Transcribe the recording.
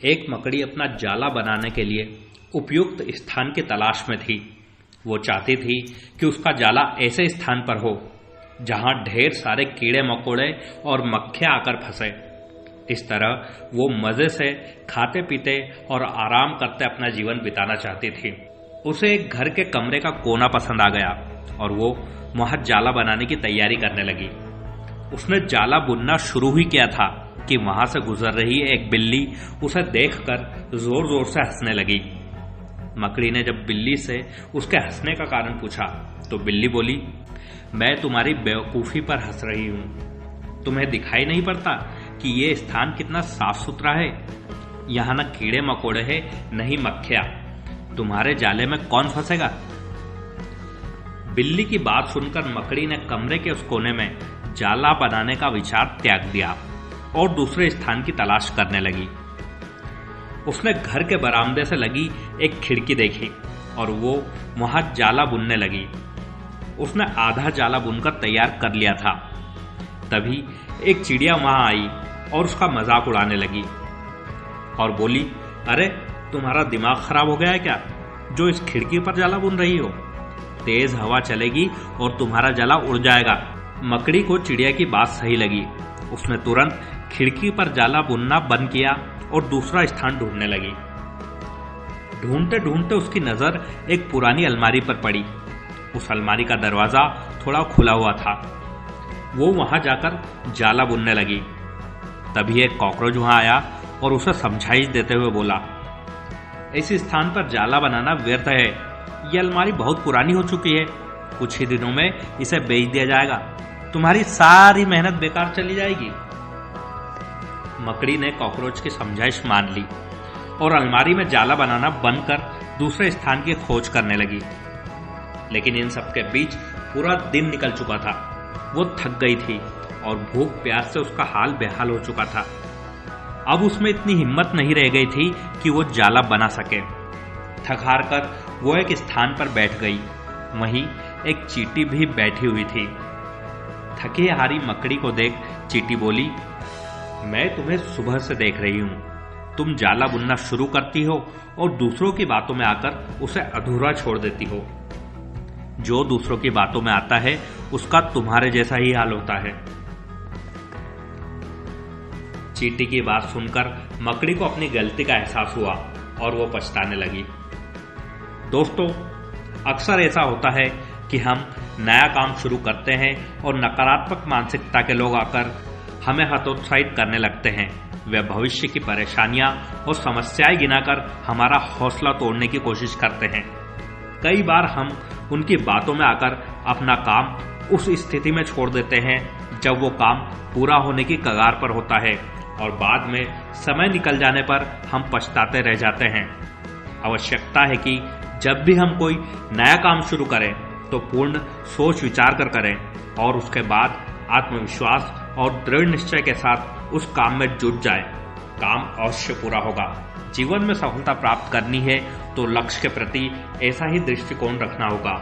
एक मकड़ी अपना जाला बनाने के लिए उपयुक्त स्थान की तलाश में थी। वो चाहती थी कि उसका जाला ऐसे स्थान पर हो जहां ढेर सारे कीड़े मकोड़े और मक्खियां आकर फंसे। इस तरह वो मजे से खाते पीते और आराम करते अपना जीवन बिताना चाहती थी। उसे एक घर के कमरे का कोना पसंद आ गया और वो वहां जाला बनाने की तैयारी करने लगी। उसने जाला बुनना शुरू ही किया था कि वहां से गुजर रही एक बिल्ली उसे देखकर जोर जोर से हंसने लगी। मकड़ी ने जब बिल्ली से उसके हंसने का कारण पूछा तो बिल्ली बोली, मैं तुम्हारी बेवकूफी पर हंस रही हूं। तुम्हें दिखाई नहीं पड़ता कि ये स्थान कितना साफ सुथरा है? यहां न कीड़े मकोड़े हैं न ही मक्खियां। तुम्हारे जाले में कौन फंसेगा? बिल्ली की बात सुनकर मकड़ी ने कमरे के उस कोने में जाला बनाने का विचार त्याग दिया और दूसरे स्थान की तलाश करने लगी। उसने घर के बरामदे से लगी एक खिड़की देखी और वो वहां जाला बुनने लगी। उसने आधा जाला बुनकर तैयार कर लिया था। तभी एक चिड़िया वहां आई और उसका मजाक उड़ाने लगी और बोली, अरे तुम्हारा दिमाग खराब हो गया है क्या, जो इस खिड़की पर जाला बुन रही हो? तेज हवा चलेगी और तुम्हारा जाला उड़ जाएगा। मकड़ी को चिड़िया की बात सही लगी। उसने तुरंत खिड़की पर जाला बुनना बंद किया और दूसरा स्थान ढूंढने लगी। ढूंढते ढूंढते उसकी नजर एक पुरानी अलमारी पर पड़ी। उस अलमारी का दरवाजा थोड़ा खुला हुआ था। वो वहां जाकर जाला बुनने लगी। तभी एक कॉकरोच वहां आया और उसे समझाइश देते हुए बोला, इस स्थान पर जाला बनाना व्यर्थ है। ये अलमारी बहुत पुरानी हो चुकी है। कुछ ही दिनों में इसे बेच दिया जाएगा। तुम्हारी सारी मेहनत बेकार चली जाएगी। मकड़ी ने कॉकरोच की समझाइश मान ली और अलमारी में जाला बनाना बंद कर दूसरे स्थान की खोज करने लगी। लेकिन इन सबके बीच पूरा दिन निकल चुका था। वो थक गई थी और भूख प्यास से उसका हाल बेहाल हो चुका था। अब उसमें इतनी हिम्मत नहीं रह गई थी कि वो जाला बना सके। थक हार कर वो एक स्थान पर बैठ गई। वहीं एक चींटी भी बैठी हुई थी। थकी हारी मकड़ी को देख चींटी बोली, मैं तुम्हें सुबह से देख रही हूं। तुम जाला बुनना शुरू करती हो और दूसरों की बातों में आकर उसे अधूरा छोड़ देती हो। जो दूसरों की बातों में आता है उसका तुम्हारे जैसा ही हाल होता है। चींटी की बात सुनकर मकड़ी को अपनी गलती का एहसास हुआ और वो पछताने लगी। दोस्तों, अक्सर ऐसा होता है कि हम नया काम शुरू करते हैं और नकारात्मक मानसिकता के लोग आकर हमें हतोत्साहित करने लगते हैं। वे भविष्य की परेशानियां और समस्याएं गिनाकर हमारा हौसला तोड़ने की कोशिश करते हैं। कई बार हम उनकी बातों में आकर अपना काम उस स्थिति में छोड़ देते हैं जब वो काम पूरा होने की कगार पर होता है और बाद में समय निकल जाने पर हम पछताते रह जाते हैं। आवश्यकता है कि जब भी हम कोई नया काम शुरू करें तो पूर्ण सोच विचार कर करें और उसके बाद आत्मविश्वास और दृढ़ निश्चय के साथ उस काम में जुट जाए। काम अवश्य पूरा होगा। जीवन में सफलता प्राप्त करनी है तो लक्ष्य के प्रति ऐसा ही दृष्टिकोण रखना होगा।